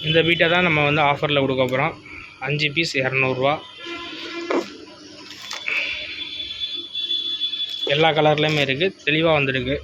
இந்த பீட்டை தான் நம்ம வந்து ஆஃபரில் கொடுக்க போகிறோம். 5 பீஸ் 200 ரூபா. எல்லா கலர்லேயுமே இருக்குது, தெளிவாக வந்துருக்கு.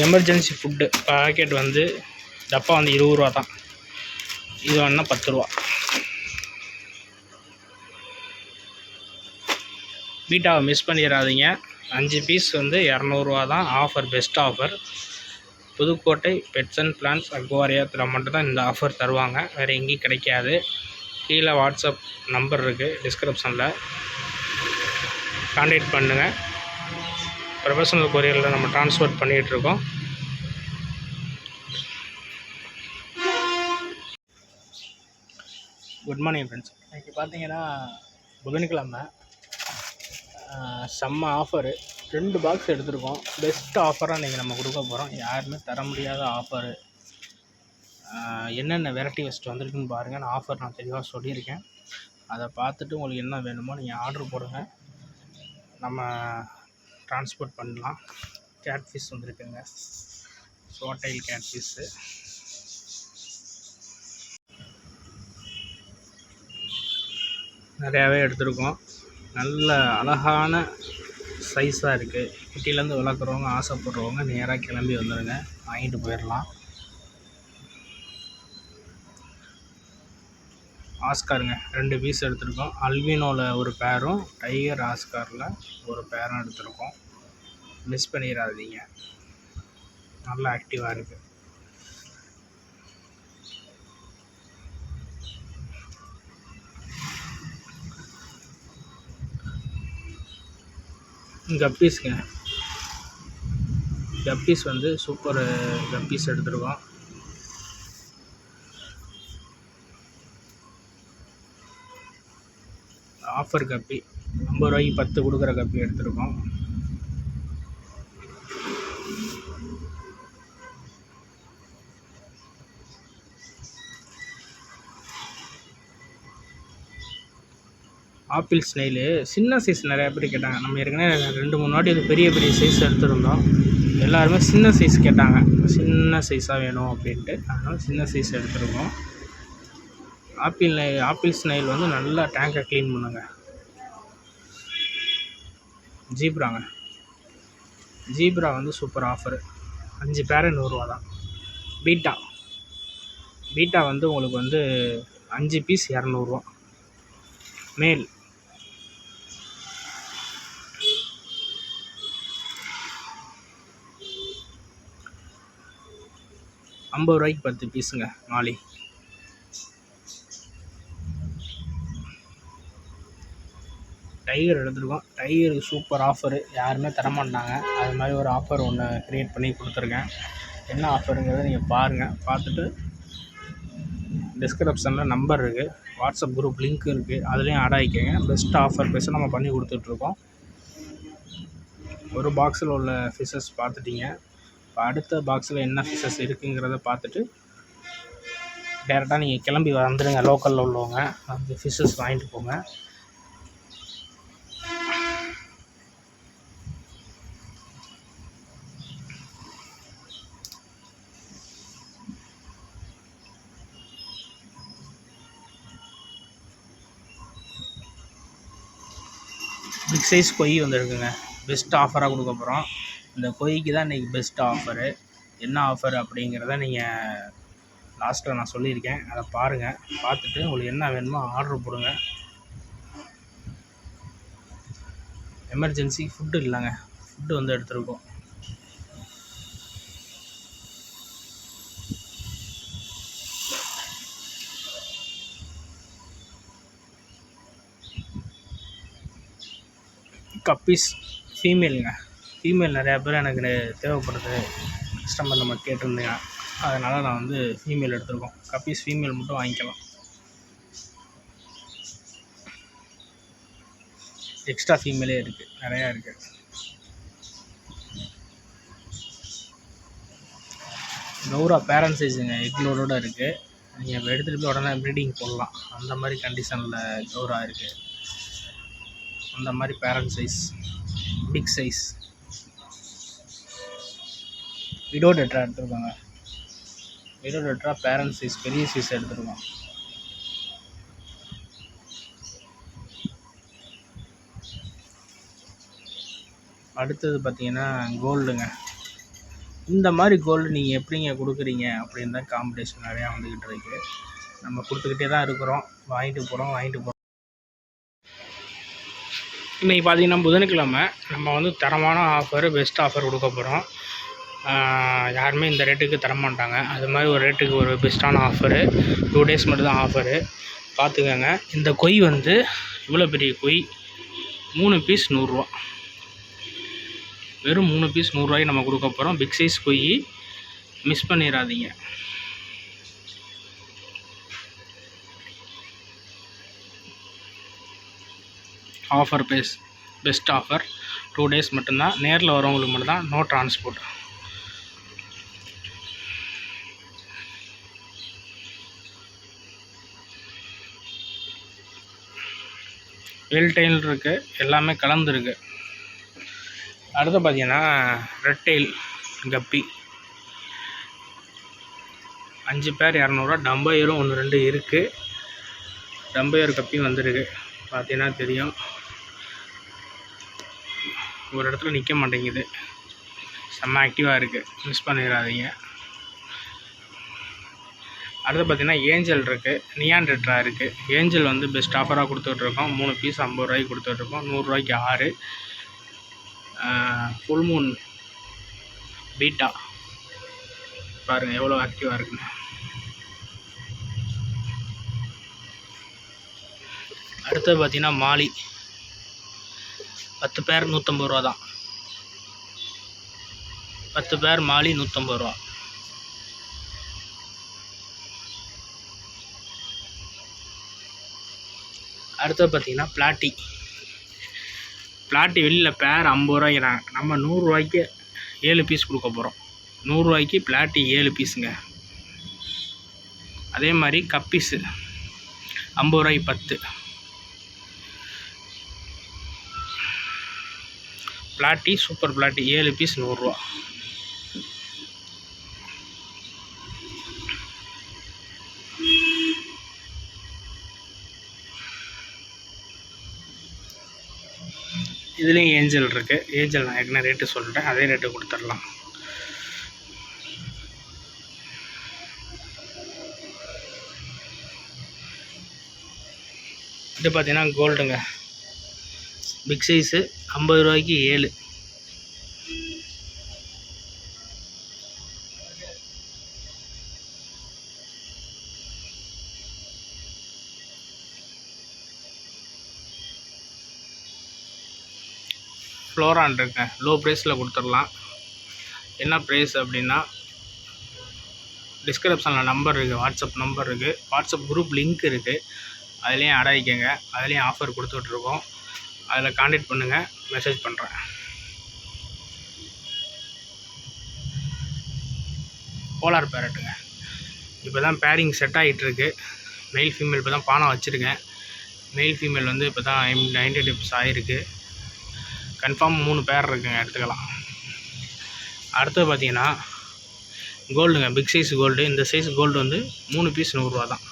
எமர்ஜென்சி ஃபுட்டு பாக்கெட் வந்து டப்பா வந்து 20 ரூபா தான். இது வேணா 10 ரூபா. பீட்டாவை மிஸ் பண்ணிடாதீங்க. 5 பீஸ் வந்து 200 ரூபா தான். Offer best offer. Pudukkottai pets and plants அக்வாரியாத்தில் மட்டும்தான் இந்த ஆஃபர் தருவாங்க, வேறு எங்கேயும் கிடைக்காது. கீழே வாட்ஸ்அப் நம்பர் இருக்குது டிஸ்கிரிப்ஷனில், கான்டாக்ட் பண்ணுங்கள். ப்ரொஃபஷனல் கொரியரில் நம்ம ட்ரான்ஸ்போர்ட் பண்ணிகிட்ருக்கோம். Good morning friends. இன்றைக்கி பார்த்தீங்கன்னா புதன்கிழமை, செம்ம ஆஃபரு. 2 பாக்ஸ் எடுத்திருக்கோம். பெஸ்ட் ஆஃபராக இன்றைக்கி நம்ம கொடுக்க போகிறோம். யாருமே தர முடியாத ஆஃபரு. என்னென்ன வெரைட்டி ஃபஸ்ட்டு வந்திருக்குன்னு பாருங்கள். நான் தெளிவாக சொல்லியிருக்கேன். அதை பார்த்துட்டு உங்களுக்கு என்ன வேணுமோ நீங்கள் ஆர்டர் போடுங்க, நம்ம ட்ரான்ஸ்போர்ட் பண்ணலாம். Catfish வந்துருக்குங்க, சோட்டைல் catfish. நிறையாவே எடுத்திருக்கோம். நல்ல அழகான சைஸாக இருக்குது. குட்டிலேருந்து வளர்க்குறவங்க, ஆசைப்படுறவங்க நேராக கிளம்பி வந்துடுங்க, வாங்கிட்டு போயிடலாம். ஆஸ்காருங்க 2 பீஸ் எடுத்திருக்கோம். அல்வினோவில் ஒரு பேரும், டைகர் ஆஸ்காரில் ஒரு பேரும் எடுத்திருக்கோம். மிஸ் பண்ணிடாதீங்க, நல்லா ஆக்டிவாக இருக்குது. கப்பீஸுங்க, கப்பீஸ் வந்து சூப்பர் கப்பீஸ் எடுத்திருக்கோம். ஆஃபர் கப்பி 50 ரூபாய்க்கு 10 கொடுக்குற கப்பி எடுத்திருக்கோம். ஆப்பிள் ஸ்னைலு சின்ன சைஸ் நிறையா பேர் கேட்டாங்க. நம்ம ஏற்கனவே 2-3 வாட்டி இது பெரிய சைஸ் எடுத்துருந்தோம். எல்லாருமே சின்ன சைஸ் கேட்டாங்க, சின்ன சைஸாக வேணும் அப்படின்ட்டு. அதனால் சின்ன சைஸ் எடுத்துருக்கோம். ஆப்பிள் ஸ்னைல் வந்து நல்லா டேங்கை க்ளீன் பண்ணுங்க. ஜீப்ரா வந்து சூப்பர் ஆஃபரு. 5 பேர் 100 ரூபா தான். பீட்டா வந்து உங்களுக்கு வந்து 5 பீஸ் 200 ரூபா. மேல் ₹50 10 பீஸுங்க. மாலி டைகர் எடுத்துருக்கோம். டைகருக்கு சூப்பர் ஆஃபரு, யாருமே தரமாட்டாங்க. அது மாதிரி ஒரு ஆஃபர் ஒன்று க்ரியேட் பண்ணி கொடுத்துருக்கேன். என்ன ஆஃபருங்கிறத நீங்கள் பாருங்கள். பார்த்துட்டு டிஸ்கிரிப்ஷனில் நம்பர் இருக்குது, வாட்ஸ்அப் குரூப் லிங்க் இருக்குது, அதுலேயும் ஆட் ஆகிக்கங்க. பெஸ்ட் ஆஃபர் பெஸ்ட்டு நம்ம பண்ணி கொடுத்துட்ருக்கோம். ஒரு பாக்ஸில் உள்ள ஃபிஷ்ஷஸ் பார்த்துட்டிங்க. இப்போ அடுத்த பாக்ஸில் என்ன ஃபிஷ்ஷஸ் இருக்குங்கிறத பார்த்துட்டு டேரெக்டாக நீங்கள் கிளம்பி வந்துடுங்க. லோக்கலில் உள்ளவங்க அந்த ஃபிஷ்ஷஸ் வாங்கிட்டு போங்க. பிக் சைஸ் கொய் வந்துருக்குங்க, பெஸ்ட் ஆஃபராக கொடுக்க போகிறோம். இந்த கொய்க்கு தான் இன்றைக்கி பெஸ்ட் ஆஃபரு. என்ன ஆஃபர் அப்படிங்கிறத நீங்கள் லாஸ்ட்டில் நான் சொல்லியிருக்கேன், அதை பாருங்கள். பார்த்துட்டு உங்களுக்கு என்ன வேணுமோ ஆர்டர் போடுங்க. எமர்ஜென்சி ஃபுட்டு இல்லைங்க, ஃபுட்டு வந்து எடுத்துருக்கோம். கப்பீஸ் ஃபீமேலுங்க. ஃபீமேல் நிறையா பேர் எனக்கு தேவைப்படுது, கஸ்டமர் நம்ம கேட்டிருந்தீங்க. அதனால் நான் வந்து ஃபீமேல் எடுத்துருக்கோம். கப்பீஸ் ஃபீமேல் மட்டும் வாங்கிக்கலாம். எக்ஸ்ட்ரா ஃபீமேலே இருக்குது, நிறையா இருக்குது. கௌரா பேரண்ட் சைஸுங்க, எக்லோட இருக்குது. நீங்கள் இப்போ எடுத்துகிட்டு போய் உடனே ப்ரீடிங் போடலாம், அந்த மாதிரி கண்டிஷனில் கௌரா இருக்குது. அந்த மாதிரி parent size, big size. Widow tetra எடுத்துருக்காங்க. விடோ டெட்ரா பேரண்ட் சைஸ், பெரிய சைஸ் எடுத்துருக்கோம். அடுத்தது பார்த்தீங்கன்னா கோல்டுங்க. இந்த மாதிரி கோல்டு நீங்கள் எப்படிங்க கொடுக்குறீங்க அப்படின்னு தான் காம்படிஷன் நிறையா வந்துக்கிட்டு இருக்குது. நம்ம கொடுத்துக்கிட்டே தான் இருக்கிறோம், வாங்கிட்டு போகிறோம். இன்றைக்கி பார்த்தீங்கன்னா புதன்கிழமை நம்ம வந்து தரமான ஆஃபர், பெஸ்ட் ஆஃபர் கொடுக்க போகிறோம். யாருமே இந்த ரேட்டுக்கு தரமாட்டாங்க. அது மாதிரி ஒரு ரேட்டுக்கு ஒரு பெஸ்ட்டான ஆஃபரு. 2 days மட்டும் தான் ஆஃபரு, பார்த்துக்கோங்க. இந்த கொய் வந்து இவ்வளோ பெரிய கொய், 3 பீஸ் 100 ரூபா. வெறும் 3 பீஸ் 100 ரூபாய்க்கு நம்ம கொடுக்க போகிறோம். பிக் சைஸ் கொய், மிஸ் பண்ணிடாதீங்க. ஆஃபர் பெஸ்ட் ஆஃபர், 2 days மட்டும்தான். நேரில் வரவங்களுக்கு மட்டும்தான், நோ டிரான்ஸ்போர்ட். வெல்டைல் இருக்குது, எல்லாமே கலந்துருக்கு. அடுத்து பார்த்தீங்கன்னா ரெட் டெயில் கப்பி, 5 பேர் 200 ரூபா. டம்பையரும் 1 2 இருக்குது. டம்பையர் கப்பியும் வந்துருக்கு, பார்த்தீங்கன்னா தெரியும். ஒரு இடத்துல நிற்க மாட்டேங்குது, செம்ம ஆக்டிவாக இருக்குது, மிஸ் பண்ணிடாதீங்க. அடுத்து பார்த்தீங்கன்னா ஏஞ்சல் இருக்குது, நியான் டெட்ரா இருக்குது. ஏஞ்சல் வந்து பெஸ்ட் ஆஃபராக கொடுத்துட்ருக்கோம். 3 பீஸ் 50 ரூபாய்க்கு கொடுத்துட்ருக்கோம். 100 ரூபாய்க்கு 6. ஃபுல் மூன் பீட்டா பாருங்கள் எவ்வளோ ஆக்டிவாக இருக்குன்னு. அடுத்தது பார்த்தீங்கன்னா மாலி, 10 பேர் 150 ரூபா தான். 10 பேர் மாலி 150 ரூபா. அடுத்தது பார்த்தீங்கன்னா பிளாட்டி வெளியில் பேர் 50 ரூபாய்க்கிறாங்க. நம்ம 100 ரூபாய்க்கு 7 பீஸ் கொடுக்க போகிறோம். 100 ரூபாய்க்கு பிளாட்டி 7 பீஸுங்க. அதே மாதிரி கப்பீஸு 50 ரூபாய்க்கு 10. பிளாட்டி சூப்பர் பிளாட்டி 7 பீஸ் 100 ரூபா. இதுலேயும் ஏஞ்சல் இருக்குது. ஏஞ்சல் நான் ஏற்கனவே ரேட்டு சொல்லிட்டேன், அதே ரேட்டு கொடுத்துடலாம். இது பார்த்தீங்கன்னா கோல்டுங்க, பிக் சைஸு 50 ரூபாய்க்கு 7. ஃப்ளோரான் இருக்குங்க, லோ ப்ரைஸில் கொடுத்துடலாம். என்ன ப்ரைஸ் அப்படின்னா, டிஸ்கிரிப்ஷனில் நம்பர் இருக்குது, வாட்ஸ்அப் நம்பர் இருக்குது, வாட்ஸ்அப் குரூப் லிங்க் இருக்குது, அதுலேயும் ஆட் ஆகிக்கங்க. அதுலேயும் ஆஃபர் கொடுத்துட்ருக்கோம், அதில் கான்டாக்ட் பண்ணுங்கள், மெசேஜ் பண்ணுறேன். போலார் பேரட்டுங்க, இப்போ தான் பேரிங் செட் ஆகிட்டுருக்கு. மெயில் ஃபீமேல் இப்போ தான் பானம் வச்சுருக்கேன். மெயில் ஃபீமேல் வந்து இப்போ தான் 90 டிப்ஸ் ஆகிருக்கு. கன்ஃபார்ம் 3 பேர் இருக்குங்க, எடுத்துக்கலாம். அடுத்தது பார்த்தீங்கன்னா கோல்டுங்க, பிக் சைஸ் கோல்டு. இந்த சைஸ் கோல்டு வந்து 3 பீஸ் 100 ரூபா தான்,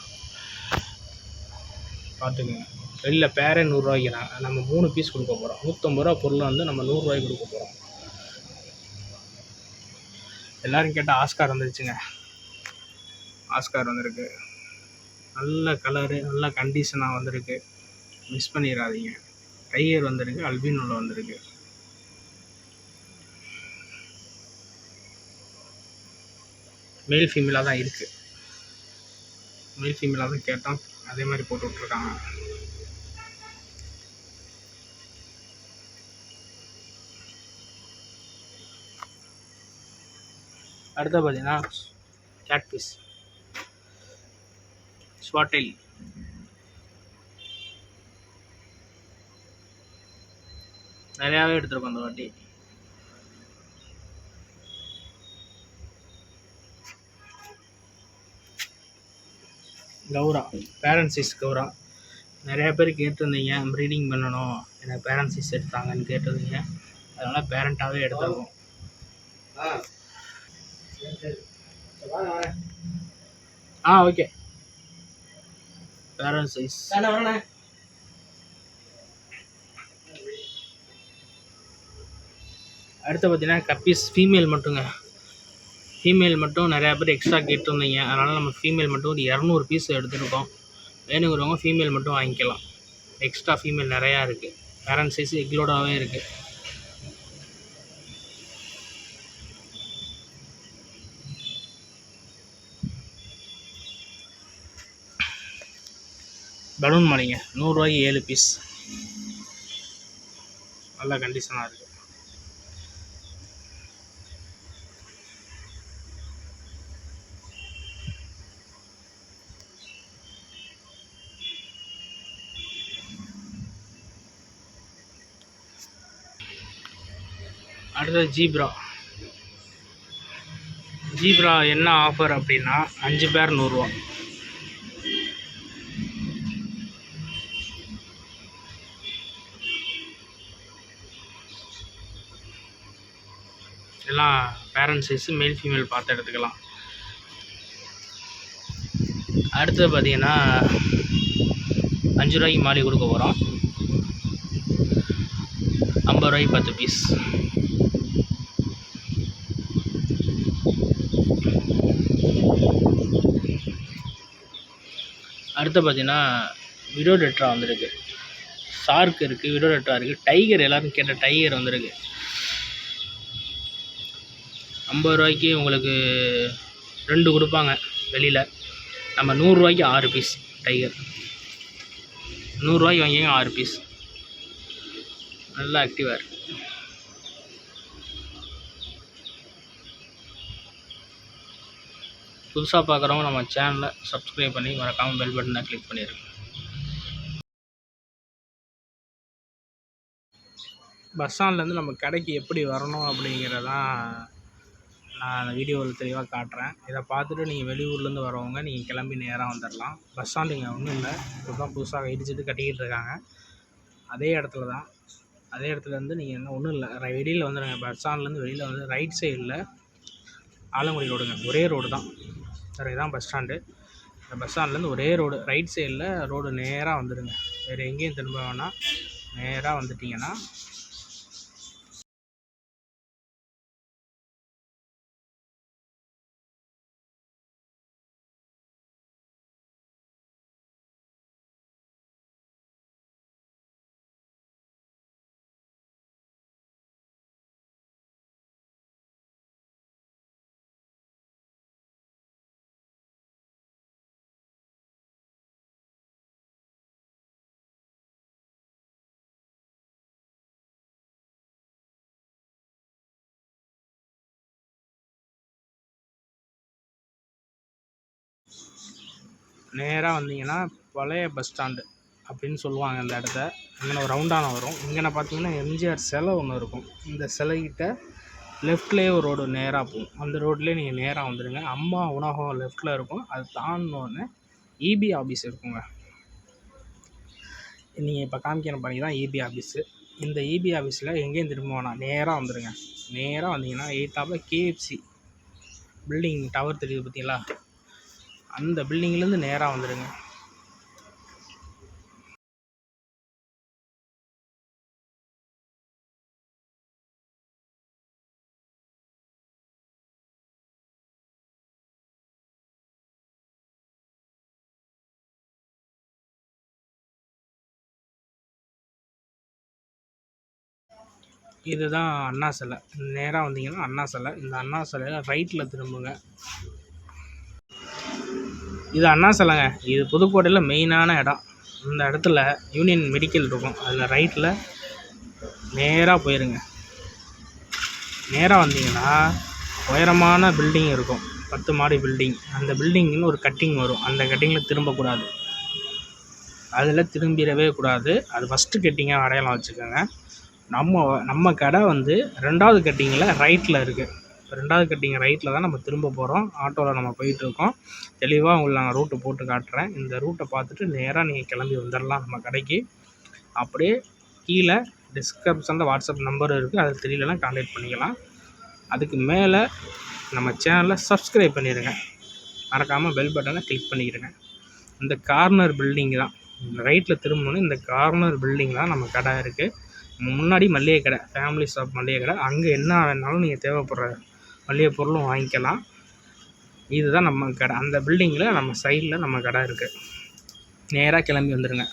பார்த்துக்குங்க. வெளியில் பேரே 100 ரூபாய்க்கிறாங்க, நம்ம 3 பீஸ் கொடுக்க போகிறோம். 150 ரூபா பொருளை வந்து நம்ம 100 ரூபாய்க்கு கொடுக்க போகிறோம். எல்லோரும் கேட்டால் ஆஸ்கார் வந்துருச்சுங்க, ஆஸ்கார் வந்திருக்கு. நல்ல கலரு, நல்ல கண்டிஷனாக வந்திருக்கு, மிஸ் பண்ணிடாதீங்க. டைகர் வந்திருக்கு, அல்பினோவில் வந்திருக்கு. மேல் ஃபீமேலாக தான் இருக்குது, மேல் ஃபீமேலாக தான் கேட்டோம், அதே மாதிரி போட்டு விட்ருக்காங்க. அடுத்து பார்த்தீங்கன்னா கேட் பீஸ், ஸ்வாட்டெயில் நிறையாவே எடுத்திருக்கோம் இந்த வாட்டி. கௌரா பேரண்ட் சைஸ் கௌரா நிறையா பேர் கேட்டிருந்தீங்க, ப்ரீடிங் பண்ணணும் எனக்கு பேரண்ட் சைஸ் எடுத்தாங்கன்னு கேட்டிருந்தீங்க. அதனால் பேரண்ட்டாகவே எடுத்துருக்கோம். Okay parent size. அடுத்து பார்த்தீங்கன்னா கப்பீஸ் ஃபீமேல் மட்டுங்க. ஃபீமேல் மட்டும் நிறையா பேர் எக்ஸ்ட்ரா கேட்டிருந்தீங்க. அதனால் நம்ம ஃபீமேல் மட்டும் ஒரு 200 பீஸ் எடுத்துருக்கோம். வேணுங்கிறவங்க ஃபீமேல் மட்டும் வாங்கிக்கலாம். எக்ஸ்ட்ரா ஃபீமேல் நிறையா இருக்குது. பேரண்ட் சைஸ் எக்லோடாகவே இருக்குது. பலூன் மாலைங்க 100 ரூபாய்க்கு 7 பீஸ். நல்ல கண்டிஷனாக இருக்குது. அடுத்தது ஜீப்ரா என்ன ஆஃபர் அப்படின்னா 5 பேர் 100 ரூபா. எல்லாம் பேரண்ட் சைஸு மேல் ஃபீமேல் பார்த்து எடுத்துக்கலாம். அடுத்தது பார்த்தீங்கன்னா 5 ரூபாய்க்கு மாலி கொடுக்க போகிறோம். 50 ரூபாய்க்கு 10 பீஸ். அடுத்து பார்த்தீங்கன்னா விடோடெட்ரா வந்துருக்கு. ஷார்க் இருக்குது, விடோடெட்ரா இருக்குது, டைகர் எல்லோரும் கேட்ட டைகர் வந்துருக்கு. 50 ரூபாய்க்கு உங்களுக்கு 2 கொடுப்பாங்க வெளியில். நம்ம 100 ரூபாய்க்கு 6 பீஸ் டைகர். 100 ரூபாய்க்கு வாங்கிங்க 6 பீஸ். நல்லா ஆக்டிவாக இருக்குது. புதுசாக பார்க்குறவங்க நம்ம சேனலை சப்ஸ்கிரைப் பண்ணி மறக்காமல் பெல் பட்டனை கிளிக் பண்ணிடுங்க. பஸ் ஸ்டாண்ட்லேருந்து நம்ம கடைக்கு எப்படி வரணும் அப்படிங்கிறதான் நான் அந்த வீடியோவில் தெளிவாக காட்டுறேன். இதை பார்த்துட்டு நீங்கள் வெளியூர்லேருந்து வரவங்க நீங்கள் கிளம்பி நேராக வந்துடலாம். பஸ் ஸ்டாண்டுங்க ஒன்றும் இல்லை, இப்போ தான் புதுசாக இடிச்சிட்டு கட்டிக்கிட்டு இருக்காங்க. அதே இடத்துலேருந்து நீங்கள் என்ன ஒன்றும் இல்லை, வெளியில் வந்துடுங்க. பஸ் ஸ்டாண்ட்லேருந்து வெளியில் வந்து ரைட் சைடில் ஆலங்குடி ரோடுங்க, ஒரே ரோடு தான். வேறு இதுதான் பஸ் ஸ்டாண்டு. இந்த பஸ் ஸ்டாண்ட்லேருந்து ஒரே ரோடு, ரைட் சைடில் ரோடு நேராக வந்துடுங்க. வேறு எங்கேயும் திரும்ப வேணாம், நேராக வந்துட்டிங்கன்னா நேராக வந்தீங்கன்னா பழைய பஸ் ஸ்டாண்டு அப்படின்னு சொல்லுவாங்க இந்த இடத்த. இங்கே ஒரு ரவுண்டான வரும். இங்கே பார்த்தீங்கன்னா எம்ஜிஆர் சிலை ஒன்று இருக்கும். இந்த சிலைக்கிட்ட லெஃப்ட்லேயே ஒரு ரோடு நேராக போகும். அந்த ரோட்லேயே நீங்கள் நேராக வந்துடுங்க. அம்மா உணவகம் லெஃப்ட்டில் இருக்கும். அது தாண்டினோடனே இபி ஆஃபீஸ் இருக்குங்க. நீங்கள் இப்போ காமிக்கிற பண்ணி தான் இபி ஆஃபீஸு. இந்த இபி ஆஃபீஸில் எங்கேயும் திரும்ப வேணாம், நேராக வந்துடுங்க. நேராக வந்தீங்கன்னா எய்த்தாப்பில் கேஎஃப்சி பில்டிங் டவர் தெரியுது பார்த்தீங்களா, அந்த பில்டிங்லேருந்து நேராக வந்துடுங்க. இதுதான் அண்ணா சிலை. நேராக வந்தீங்கன்னா அண்ணா சிலை. இந்த அண்ணா சிலையில் ரைட்டில் திரும்புங்க. இது அண்ணா சிலைங்க. இது புதுக்கோட்டையில் மெயினான இடம். இந்த இடத்துல யூனியன் மெடிக்கல் இருக்கும். அதில் ரைட்டில் நேராக போயிருங்க. நேராக வந்தீங்கன்னா உயரமான பில்டிங் இருக்கும், 10 மாடி பில்டிங். அந்த பில்டிங்னு ஒரு கட்டிங் வரும். அந்த கட்டிங்கில் திரும்பக்கூடாது, அதில் திரும்பிடவே கூடாது. அது ஃபஸ்ட்டு கட்டிங்காக அடையாளம் வச்சுக்கோங்க. நம்ம கடை வந்து 2வது கட்டிங்கில் ரைட்டில் இருக்குது. 2வது கட்டிங் ரைட்டில் தான் நம்ம திரும்ப போகிறோம். ஆட்டோவில் நம்ம போயிட்டுருக்கோம். தெளிவாக உங்களுக்கு நான் ரூட்டு போட்டு காட்டுறேன். இந்த ரூட்டை பார்த்துட்டு நேராக நீங்கள் கிளம்பி வந்துடலாம் நம்ம கடைக்கு. அப்படியே கீழே டிஸ்கிரிப்ஷனில் வாட்ஸ்அப் நம்பர் இருக்குது, அது தெரியலனா கான்டாக்ட் பண்ணிக்கலாம். அதுக்கு மேலே நம்ம சேனலை சப்ஸ்கிரைப் பண்ணிடுங்க. மறக்காமல் பெல் பட்டனை கிளிக் பண்ணிக்கிறேங்க. இந்த கார்னர் பில்டிங் தான், ரைட்டில் திரும்பணுன்னு இந்த கார்னர் பில்டிங் தான் நம்ம கடை இருக்குது. முன்னாடி மளிகை கடை, ஃபேமிலி ஷாப் மளிகை கடை. அங்கே என்ன வேணாலும் நீங்கள் தேவைப்படுற மளிகை பொருளும் வாங்கிக்கலாம். இதுதான் நம்ம கடை. அந்த பில்டிங்கில் நம்ம சைடில் நம்ம கடை இருக்குது. நேராக கிளம்பி வந்துடுங்க.